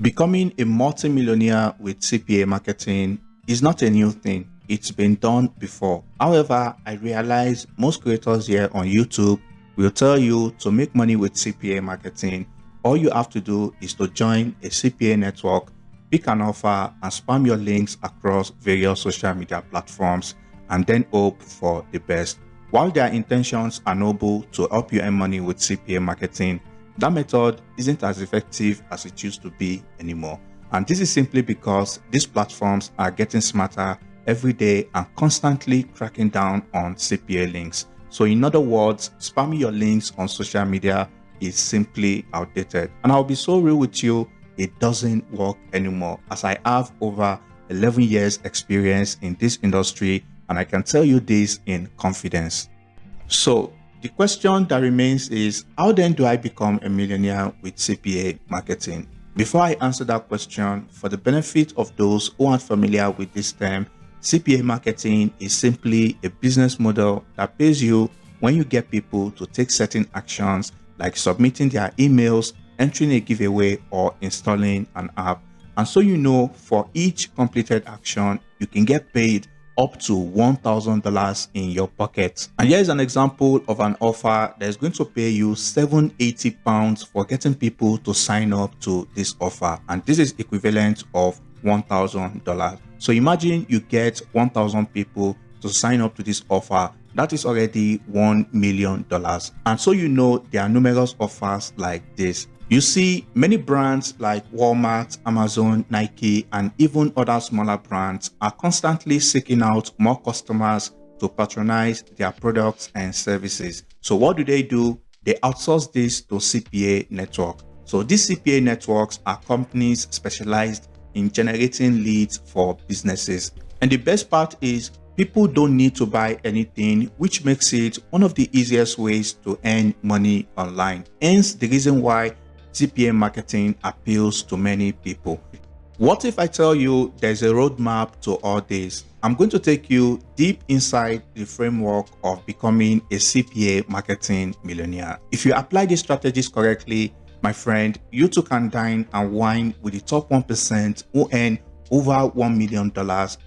Becoming a multimillionaire with CPA marketing is not a new thing. It's been done before. However, I realize most creators here on YouTube will tell you to make money with CPA marketing. All you have to do is to join a CPA network, pick an offer, and spam your links across various social media platforms, and then hope for the best. While their intentions are noble to help you earn money with CPA marketing, that method isn't as effective as it used to be anymore. And this is simply because these platforms are getting smarter every day and constantly cracking down on CPA links. So in other words, spamming your links on social media is simply outdated. And I'll be so real with you, it doesn't work anymore, as I have over 11 years experience in this industry, and I can tell you this in confidence. So the question that remains is, how then do I become a millionaire with CPA marketing? Before I answer that question, for the benefit of those who aren't familiar with this term, CPA marketing is simply a business model that pays you when you get people to take certain actions like submitting their emails, entering a giveaway, or installing an app. And so for each completed action, you can get paid up to $1,000 in your pocket. And here is an example of an offer that is going to pay you £780 for getting people to sign up to this offer. And this is equivalent of $1,000. So imagine you get 1,000 people to sign up to this offer. That is already $1 million. And so there are numerous offers like this. You see, many brands like Walmart, Amazon, Nike, and even other smaller brands are constantly seeking out more customers to patronize their products and services. So what do? They outsource this to CPA Network. So these CPA networks are companies specialized in generating leads for businesses. And the best part is, people don't need to buy anything, which makes it one of the easiest ways to earn money online. Hence the reason why CPA marketing appeals to many people. What if I tell you there's a roadmap to all this? I'm going to take you deep inside the framework of becoming a CPA marketing millionaire. If you apply these strategies correctly, my friend, you too can dine and wine with the top 1% who earn over $1 million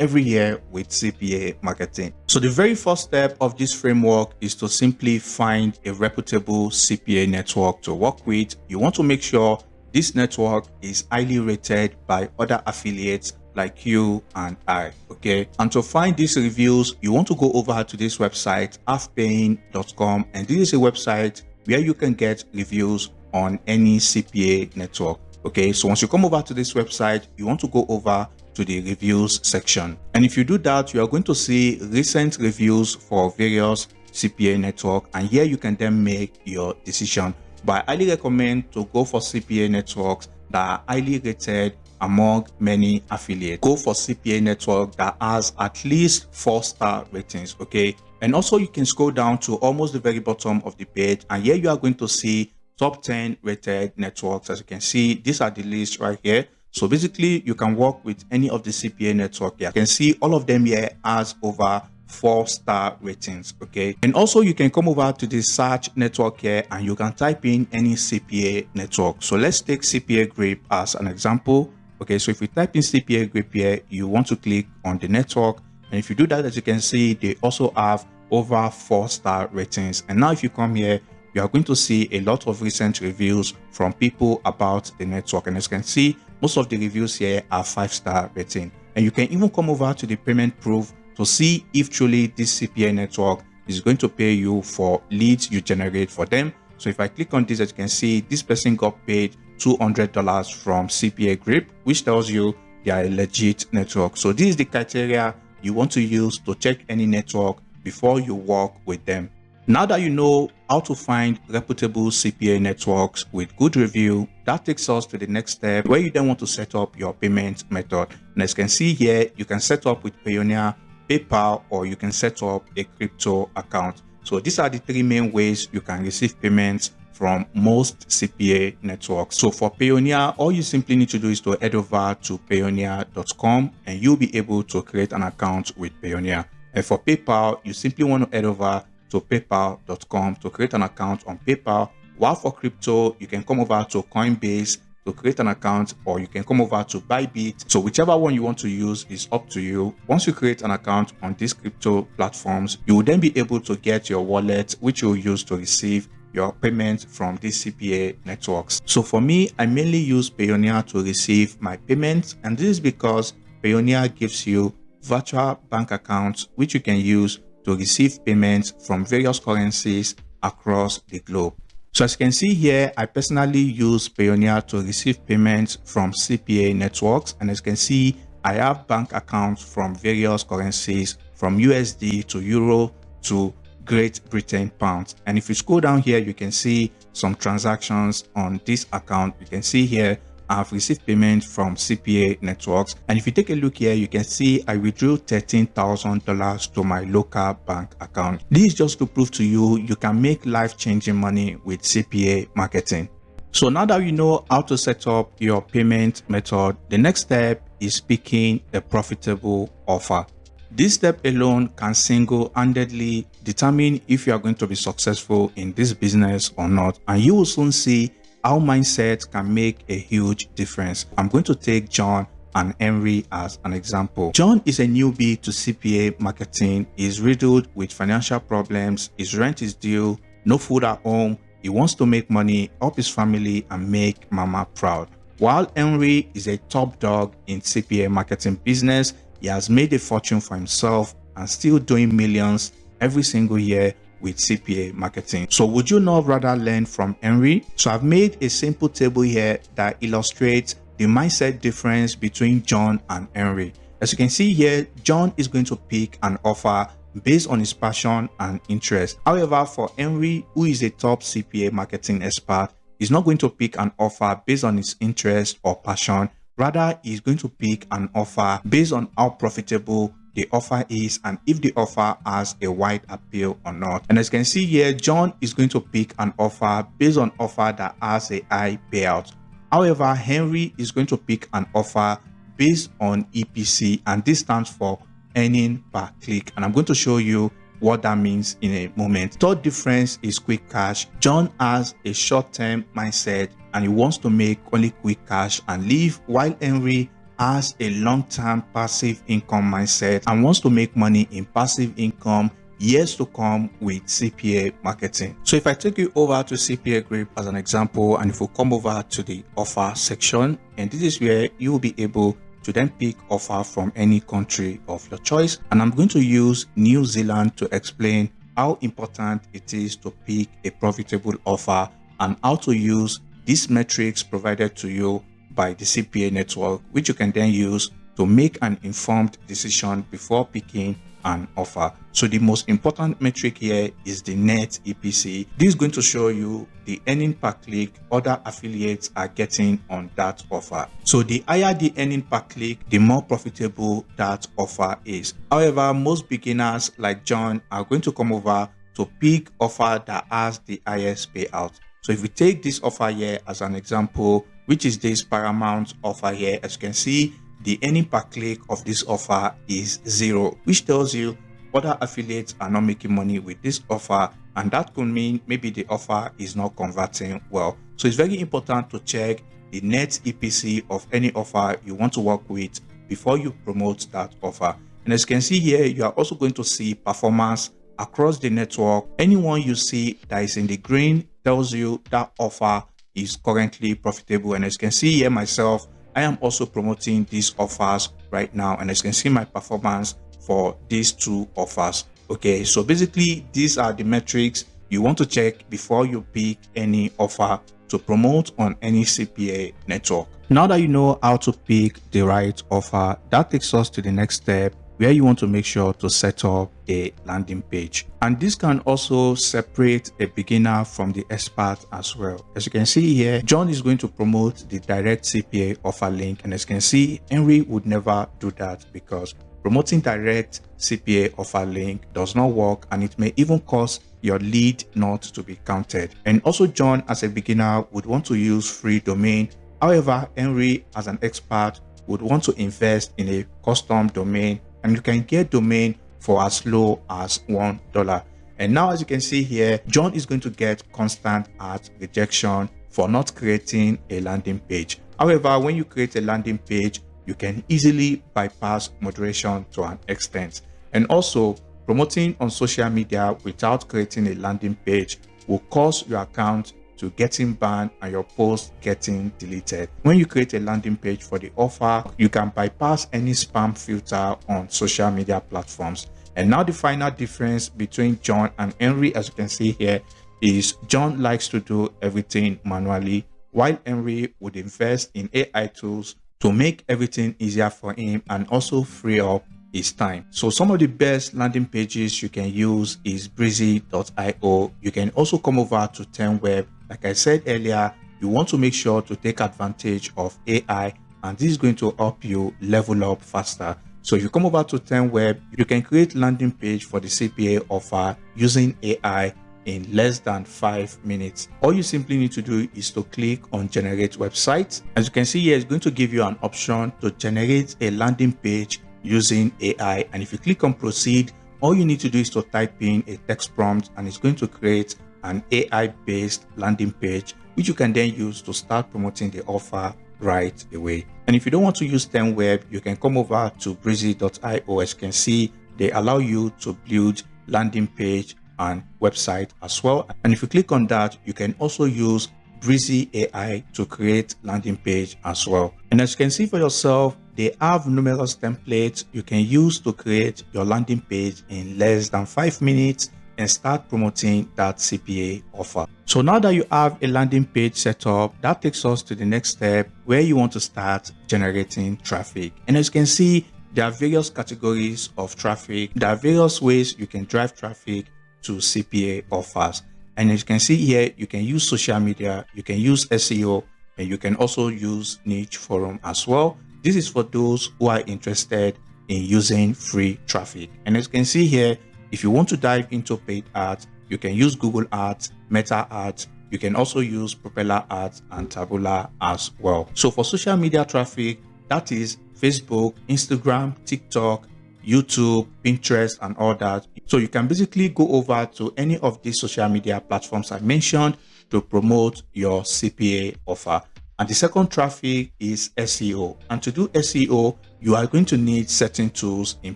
every year with CPA marketing. So the very first step of this framework is to simply find a reputable CPA network to work with. You want to make sure this network is highly rated by other affiliates like you and I, okay? And to find these reviews, you want to go over to this website, halfpaying.com, and this is a website where you can get reviews on any CPA network. Okay, so once you come over to this website, you want to go over to the reviews section. And if you do that, you are going to see recent reviews for various CPA network. And here you can then make your decision. But I highly recommend to go for CPA networks that are highly rated among many affiliates. Go for CPA network that has at least 4-star ratings, okay? And also you can scroll down to almost the very bottom of the page. And here you are going to see top 10 rated networks. As you can see, these are the list right here. So basically, you can work with any of the CPA network here. You can see all of them here has over 4-star ratings, okay? And also you can come over to the search network here and you can type in any CPA network. So let's take CPA Grip as an example. Okay, so if you type in CPA Grip here, you want to click on the network. And if you do that, as you can see, they also have over 4-star ratings. And now if you come here, you are going to see a lot of recent reviews from people about the network. And as you can see, most of the reviews here are 5-star rating. And you can even come over to the payment proof to see if truly this CPA network is going to pay you for leads you generate for them. So if I click on this, as you can see, this person got paid $200 from CPA Grip, which tells you they are a legit network. So this is the criteria you want to use to check any network before you work with them. Now that you know how to find reputable CPA networks with good review, that takes us to the next step where you then want to set up your payment method. And as you can see here, you can set up with Payoneer, PayPal, or you can set up a crypto account. So these are the 3 main ways you can receive payments from most CPA networks. So for Payoneer, all you simply need to do is to head over to payoneer.com and you'll be able to create an account with Payoneer. And for PayPal, you simply want to head over to paypal.com to create an account on PayPal. While for crypto, you can come over to Coinbase to create an account, or you can come over to Bybit. So whichever one you want to use is up to you. Once you create an account on these crypto platforms, you will then be able to get your wallet, which you will use to receive your payment from these CPA networks. So for me, I mainly use Payoneer to receive my payments, and this is because Payoneer gives you virtual bank accounts which you can use to receive payments from various currencies across the globe. So as you can see here, I personally use Payoneer to receive payments from CPA networks, and as you can see, I have bank accounts from various currencies, from USD to Euro to Great Britain pounds. And if you scroll down here, you can see some transactions on this account. You can see here I've received payment from CPA networks, and if you take a look here, you can see I withdrew $13,000 to my local bank account. This is just to prove to you you can make life-changing money with CPA marketing. So now that you know how to set up your payment method, the next step is picking a profitable offer. This step alone can single-handedly determine if you are going to be successful in this business or not, and you will soon see how mindset can make a huge difference. I'm going to take John and Henry as an example. John is a newbie to CPA marketing. He's riddled with financial problems. His rent is due, no food at home. He wants to make money, help his family, and make mama proud. While Henry is a top dog in CPA marketing business, he has made a fortune for himself and still doing millions every single year with CPA marketing. So would you not rather learn from Henry? So I've made a simple table here that illustrates the mindset difference between John and Henry. As you can see here, John is going to pick an offer based on his passion and interest. However, for Henry, who is a top CPA marketing expert, he's not going to pick an offer based on his interest or passion. Rather, he's going to pick an offer based on how profitable the offer is and if the offer has a wide appeal or not. And as you can see here, John is going to pick an offer based on offer that has a high payout. However, Henry is going to pick an offer based on EPC, and this stands for earning per click, and I'm going to show you what that means in a moment. Third difference is quick cash. John has a short-term mindset and he wants to make only quick cash and leave, while Henry has a long-term passive income mindset and wants to make money in passive income years to come with CPA marketing. So if I take you over to CPA Grip as an example, and if we come over to the offer section, and this is where you will be able to then pick offer from any country of your choice. And I'm going to use New Zealand to explain how important it is to pick a profitable offer and how to use these metrics provided to you by the CPA network, which you can then use to make an informed decision before picking an offer. So the most important metric here is the net EPC. This is going to show you the earning per click other affiliates are getting on that offer. So the higher the earning per click, the more profitable that offer is. However, most beginners like John are going to come over to pick offer that has the highest payout. So if we take this offer here as an example, which is this Paramount offer here, as you can see, the earning per click of this offer is 0, which tells you other affiliates are not making money with this offer, and that could mean maybe the offer is not converting well. So it's very important to check the net EPC of any offer you want to work with before you promote that offer. And as you can see here, you are also going to see performance across the network. Anyone you see that is in the green tells you that offer is currently profitable. And as you can see here myself, I am also promoting these offers right now, and as you can see my performance for these two offers. Okay, so basically these are the metrics you want to check before you pick any offer to promote on any CPA network. Now that you know how to pick the right offer, that takes us to the next step, where you want to make sure to set up a landing page. And this can also separate a beginner from the expert as well. As you can see here, John is going to promote the direct CPA offer link, and as you can see, Henry would never do that because promoting direct CPA offer link does not work, and it may even cause your lead not to be counted. And also John as a beginner would want to use free domain. However, Henry as an expert would want to invest in a custom domain, and you can get domain for as low as $1. And now as you can see here, John is going to get constant ad rejection for not creating a landing page. However, when you create a landing page, you can easily bypass moderation to an extent. And also, promoting on social media without creating a landing page will cause your account to getting banned and your post getting deleted. When you create a landing page for the offer, you can bypass any spam filter on social media platforms. And now the final difference between John and Henry, as you can see here, is John likes to do everything manually, while Henry would invest in AI tools to make everything easier for him and also free up his time. So some of the best landing pages you can use is breezy.io. You can also come over to 10web. Like I said earlier, you want to make sure to take advantage of AI, and this is going to help you level up faster. So if you come over to 10web, you can create landing page for the CPA offer using AI in less than 5 minutes. All you simply need to do is to click on generate website. As you can see here, it's going to give you an option to generate a landing page using AI. And if you click on proceed, all you need to do is to type in a text prompt and it's going to create an AI based landing page, which you can then use to start promoting the offer right away. And if you don't want to use 10web, you can come over to breezy.io. As you can see, they allow you to build landing page and website as well. And if you click on that, you can also use Breezy AI to create landing page as well. And as you can see for yourself, they have numerous templates you can use to create your landing page in less than 5 minutes and start promoting that CPA offer. So now that you have a landing page set up, that takes us to the next step where you want to start generating traffic. And as you can see, there are various categories of traffic. There are various ways you can drive traffic to CPA offers. And as you can see here, you can use social media, you can use SEO, and you can also use niche forum as well. This is for those who are interested in using free traffic. And as you can see here, if you want to dive into paid ads, you can use Google Ads, Meta Ads. You can also use Propeller Ads and Taboola as well. So for social media traffic, that is Facebook, Instagram, TikTok, YouTube, Pinterest, and all that. So you can basically go over to any of these social media platforms I mentioned to promote your CPA offer. And the second traffic is SEO. And to do SEO, you are going to need certain tools in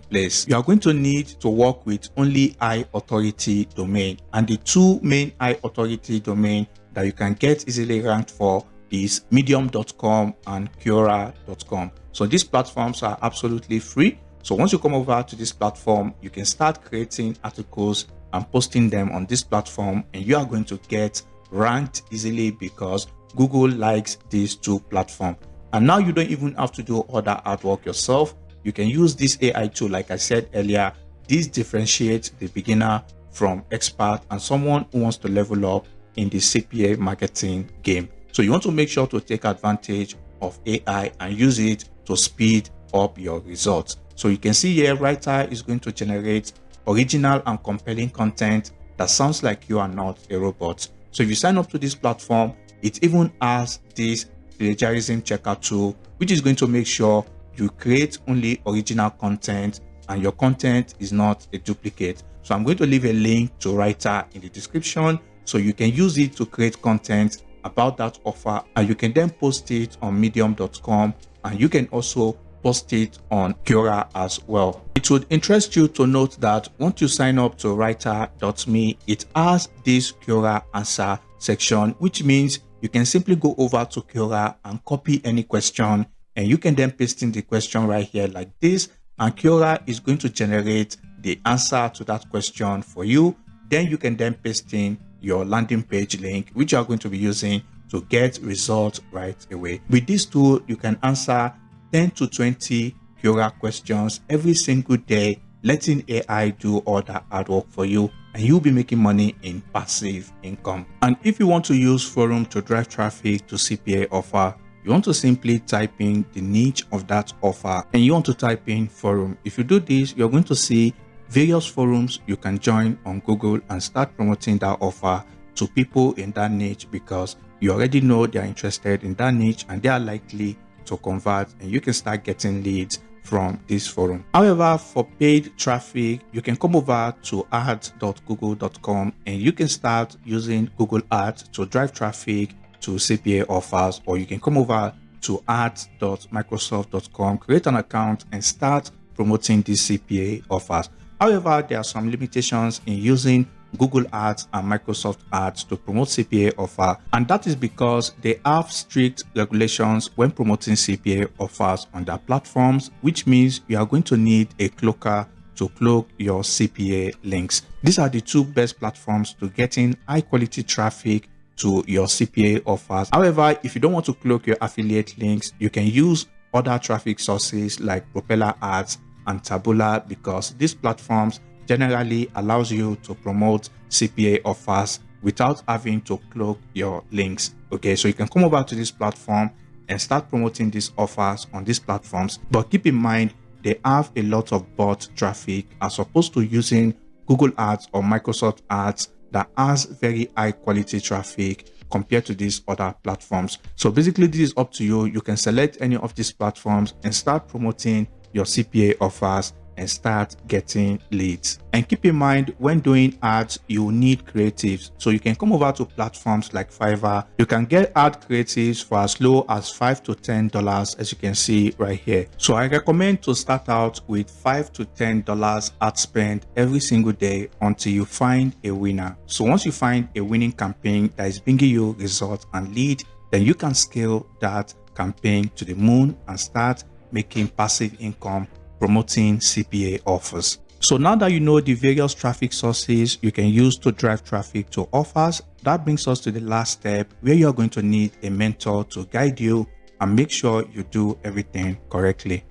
place. You are going to need to work with only high authority domain. And the two main high authority domain that you can get easily ranked for is medium.com and quora.com. So these platforms are absolutely free. So once you come over to this platform, you can start creating articles and posting them on this platform, and you are going to get ranked easily because Google likes these two platforms. And now you don't even have to do all that hard work yourself. You can use this AI tool. Like I said earlier, this differentiates the beginner from expert and someone who wants to level up in the CPA marketing game. So you want to make sure to take advantage of AI and use it to speed up your results. So you can see here, writer is going to generate original and compelling content that sounds like you are not a robot. So if you sign up to this platform, it even has this plagiarism checker tool, which is going to make sure you create only original content and your content is not a duplicate. So I'm going to leave a link to writer in the description so you can use it to create content about that offer, and you can then post it on medium.com, and you can also post it on Quora as well. It would interest you to note that once you sign up to writer.me, it has this Quora answer section, which means you can simply go over to Quora and copy any question, and you can then paste in the question right here like this, and Quora is going to generate the answer to that question for you. Then you can then paste in your landing page link, which you are going to be using to get results right away. With this tool, you can answer 10 to 20 Quora questions every single day, letting AI do all that hard work for you, and you'll be making money in passive income. And if you want to use forum to drive traffic to CPA offer, you want to simply type in the niche of that offer and you want to type in forum. If you do this, you're going to see various forums you can join on Google and start promoting that offer to people in that niche, because you already know they're interested in that niche and they are likely to convert, and you can start getting leads from this forum. However, for paid traffic, you can come over to ads.google.com and you can start using Google Ads to drive traffic to CPA offers, or you can come over to ads.microsoft.com, create an account, and start promoting these CPA offers. However, there are some limitations in using Google Ads and Microsoft Ads to promote CPA offer, and that is because they have strict regulations when promoting CPA offers on their platforms, which means you are going to need a cloaker to cloak your CPA links. These are the two best platforms to getting high quality traffic to your CPA offers. However, if you don't want to cloak your affiliate links, you can use other traffic sources like Propeller Ads and Taboola, because these platforms generally allows you to promote CPA offers without having to cloak your links. Okay, so you can come over to this platform and start promoting these offers on these platforms, but keep in mind they have a lot of bot traffic as opposed to using Google Ads or Microsoft Ads that has very high quality traffic compared to these other platforms. So basically this is up to you. You can select any of these platforms and start promoting your CPA offers and start getting leads. And keep in mind, when doing ads, you need creatives. So you can come over to platforms like Fiverr. You can get ad creatives for as low as $5 to $10, as you can see right here. So I recommend to start out with $5 to $10 ad spend every single day until you find a winner. So once you find a winning campaign that is bringing you results and lead, then you can scale that campaign to the moon and start making passive income promoting CPA offers. So now that you know the various traffic sources you can use to drive traffic to offers, that brings us to the last step, where you're going to need a mentor to guide you and make sure you do everything correctly.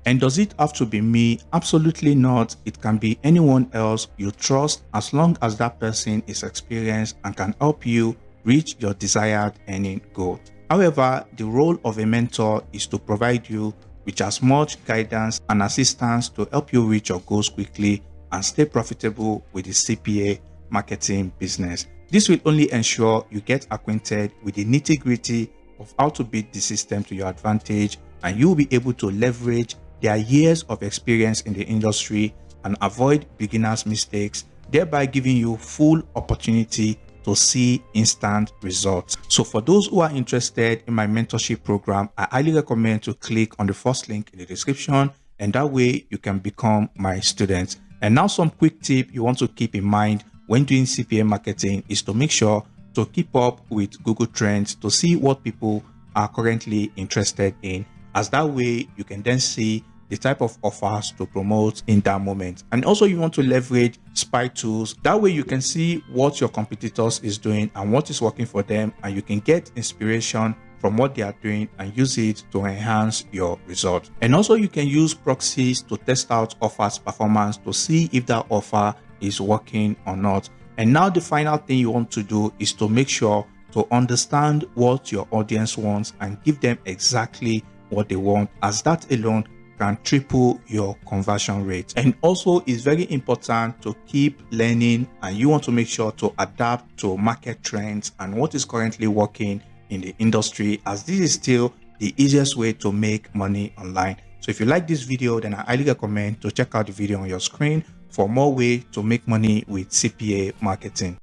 And does it have to be me? Absolutely not. It can be anyone else you trust, as long as that person is experienced and can help you reach your desired earning goal. However, the role of a mentor is to provide you with as much guidance and assistance to help you reach your goals quickly and stay profitable with the CPA marketing business. This will only ensure you get acquainted with the nitty-gritty of how to beat the system to your advantage, and you will be able to leverage their years of experience in the industry and avoid beginners' mistakes, thereby giving you full opportunity to see instant results. So for those who are interested in my mentorship program, I highly recommend to click on the first link in the description, and that way you can become my student. And now some quick tip you want to keep in mind when doing CPA marketing is to make sure to keep up with Google Trends to see what people are currently interested in, as that way you can then see the type of offers to promote in that moment. And also you want to leverage spy tools. That way you can see what your competitors is doing and what is working for them, and you can get inspiration from what they are doing and use it to enhance your result. And also you can use proxies to test out offers performance to see if that offer is working or not. And now the final thing you want to do is to make sure to understand what your audience wants and give them exactly what they want, as that alone can triple your conversion rate. And also it's very important to keep learning, and you want to make sure to adapt to market trends and what is currently working in the industry, as this is still the easiest way to make money online. So if you like this video, then I highly recommend to check out the video on your screen for more ways to make money with CPA marketing.